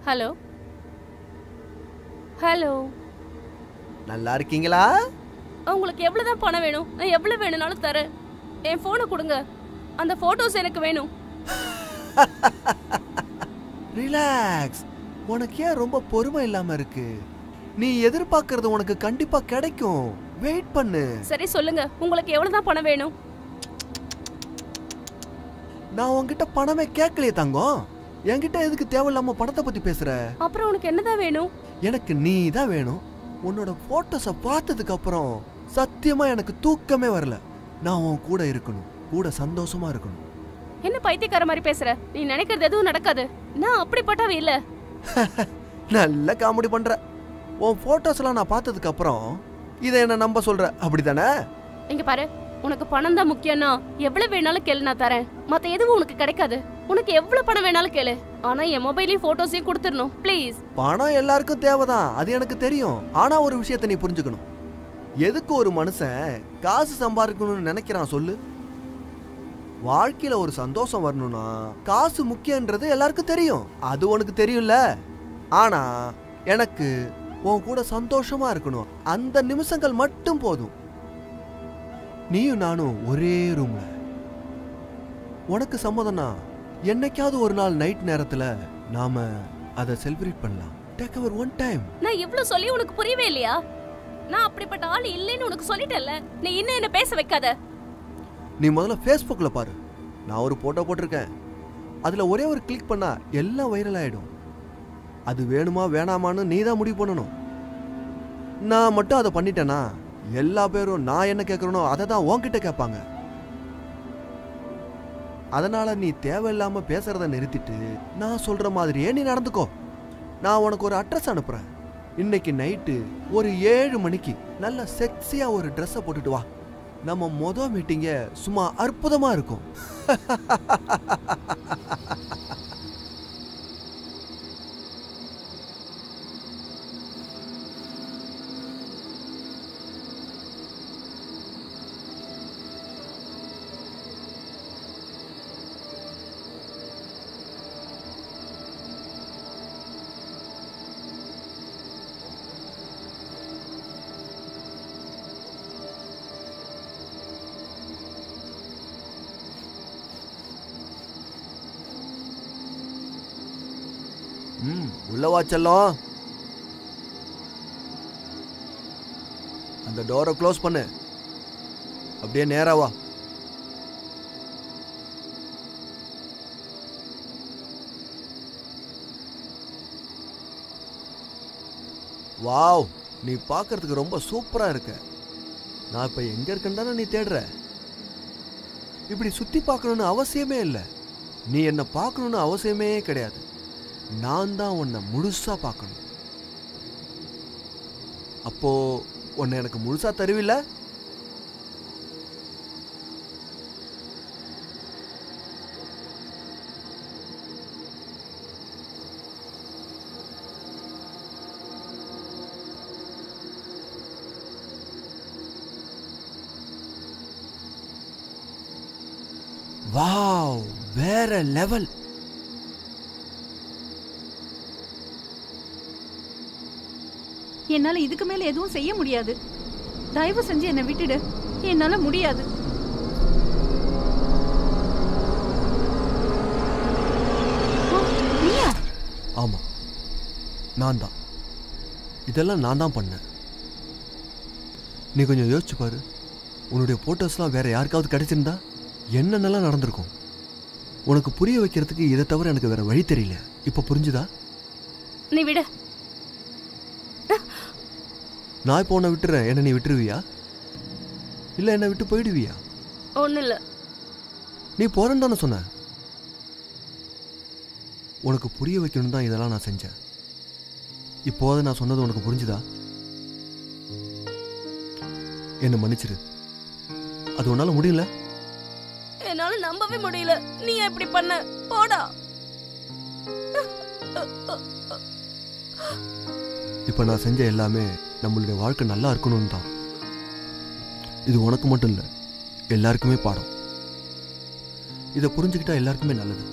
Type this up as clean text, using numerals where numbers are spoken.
Hello hello, நல்லா இருக்கீங்களா? உங்களுக்கு எவ்வளவுதான் பணம் வேணும்? நான் எவ்வளவு வேணும்னாலும் தரேன். என் போனை கொடுங்க, அந்த போட்டோஸ் எனக்கு வேணும். ரிலாக்ஸ். உனக்கு ஏன் ரொம்ப பொறுமை இல்லாம இருக்கு? நீ எதிர்பார்க்கறது உனக்கு கண்டிப்பா கிடைக்கும். வெயிட் பண்ணு. சரி சொல்லுங்க, உங்களுக்கு எவ்வளவுதான் பணம் வேணும்? நான் உன்கிட்ட பணமே கேட்கலையே தங்கம். என்கிட்ட எதுக்கு தேவையில்லாம பணத்தை பத்தி பேசுற? அப்புறம் உனக்கு என்னதான் வேணும்? எனக்கு நீ தான் வேணும். உன்னோட போட்டோஸ பார்த்ததுக்கு அப்புறம் சத்தியமா எனக்கு தூக்கமே வரல. நான் உன் கூட இருக்கணும், கூட சந்தோஷமா இருக்கணும். என்ன பைத்தியக்கார மாதிரி பேசுற? நீ நினைக்கிறது எதுவும் நடக்காது. நான் அப்படிப்பட்டவ இல்ல. நல்ல காமெடி பண்ற. உன் போட்டோஸ் எல்லாம் நான் பார்த்ததுக்கு அப்புறம் இதை என்ன நம்ப சொல்ற, அப்படிதானே? இங்க பாரு, உனக்கு பணம் தான் முக்கியம்னா எவ்வளவு வேணாலும் கேளு, நான் தரேன். மத்த எதுவும் உனக்கு கிடைக்காது. உனக்கு எவ்வளவு பணம் வேணாலும் கேளு, ஆனா என் மொபைலையும் போட்டோஸையும் கொடுத்துடணும் ப்ளீஸ். பணம் எல்லாருக்கும் தேவைதான், அது எனக்கு தெரியும். ஆனா ஒரு விஷயத்தை நீ புரிஞ்சுக்கணும். எதுக்கு ஒரு மனுஷன் காசு சம்பாதிக்கணும்னு நினைக்கிறான் சொல்லு? வாழ்க்கையில ஒரு சந்தோஷம் வரணும்னா காசு முக்கியன்றது எல்லாருக்கும் தெரியும். அது உனக்கு தெரியும்ல. ஆனா எனக்கு உன் கூட சந்தோஷமா இருக்கணும். அந்த நிமிஷங்கள் மட்டும் போதும். நீயும் நானும் ஒரே ரூம்ல. உனக்கு சம்மதம்னா என்னைக்காவது ஒரு நாள் நைட் நேரத்துல நாம அதை செலிப்ரேட் பண்ணலாம். டேக் அவர் ஒன் டைம். நான் இவ்வளவு சொல்லி உனக்கு புரியவே இல்லையா? நான் அப்படிப்பட்ட ஆள் இல்லைன்னு உனக்கு சொல்லிட்டேன்ல. நீ இன்னும் என்ன பேச வைக்காத. நீ முதல்ல ஃபேஸ்புக்ல பாரு. நான் ஒரு போட்டோ போட்டிருக்கேன். அதுல ஒரே ஒரு கிளிக் பண்ணா எல்லாம் வைரல் ஆயிடும். அது வேணுமா வேணாமான்னு நீ தான் முடிவு பண்ணணும். நான் மட்டும் அதை பண்ணிட்டேனா எல்லா பேரும் நான் என்ன கேட்கறனோ அதை தான் உன்கிட்ட கேட்பாங்க. அதனால நீ தேவையில்லாம பேசுறத நிறுத்திட்டு நான் சொல்ற மாதிரியே நீ நடந்துக்கோ. நான் உனக்கு ஒரு அட்ரஸ் அனுப்புறேன். இன்னைக்கு நைட்டு ஒரு 7 மணிக்கு நல்ல செக்ஸியா ஒரு ட்ரெஸ்ஸை போட்டுட்டு வா. நம்ம மொதல் மீட்டிங்க சும்மா அற்புதமா இருக்கும். உள்ளவா செல்லம். அந்த டோரை க்ளோஸ் பண்ணு. அப்படியே நேரா வா. வாவ், நீ பார்க்கிறதுக்கு ரொம்ப சூப்பரா இருக்க. நான் இப்ப எங்க இருக்கேன்னு தானே நீ தேடுற. இப்படி சுத்தி பார்க்கணும்னு அவசியமே இல்லை. நீ என்ன பார்க்கணும்னு அவசியமே கிடையாது. நான் தான் உன்னை முழுசா பார்க்கணும். அப்போ உன்னை எனக்கு முழுசா தருவில்ல? வாவ், வேற லெவல். என்னால இதுக்கு மேல எதுவும் செய்ய முடியாது. தயவு செஞ்சு என்னை விட்டுடு. என்னால முடியாது. ஆமா, நான் தான். இதெல்லாம் நான் தான் பண்ணேன். நீ கொஞ்சம் யோசிச்சு பாரு. உன்னுடைய போட்டோஸ்லாம் வேற யாருக்காவது கிடைச்சிருந்தா என்னென்னலாம் நடந்திருக்கும்? உனக்கு புரிய வைக்கிறதுக்கு இதை தவிர எனக்கு வேற வழி தெரியல. இப்ப புரிஞ்சுதா? நீ விட. நான் இப்போ உன்னை விட்டுறேன். என்ன நீ விட்டுருவியா? இல்ல என்ன விட்டு போயிடுவியா? ஒண்ணு இல்ல. நீ போறேன்னு தானே சொன்ன. உனக்கு புரிய வைக்கணும் தான் இதெல்லாம் நான் செஞ்சேன். இப்போது நான் சொன்னது உனக்கு புரிஞ்சுதா? என்ன மன்னிச்சிரு. அது உன்னால முடியல. என்னால நம்பவே முடியல. நீ எப்படி பண்ண? போடா. இப்ப நான் செஞ்ச எல்லாமே நம்மளுடைய வாழ்க்கை நல்லா இருக்கணும்னு தான். இது உனக்கு மட்டும் இல்லை, எல்லாருக்குமே பாடம். இதை புரிஞ்சுக்கிட்டா எல்லாருக்குமே நல்லது.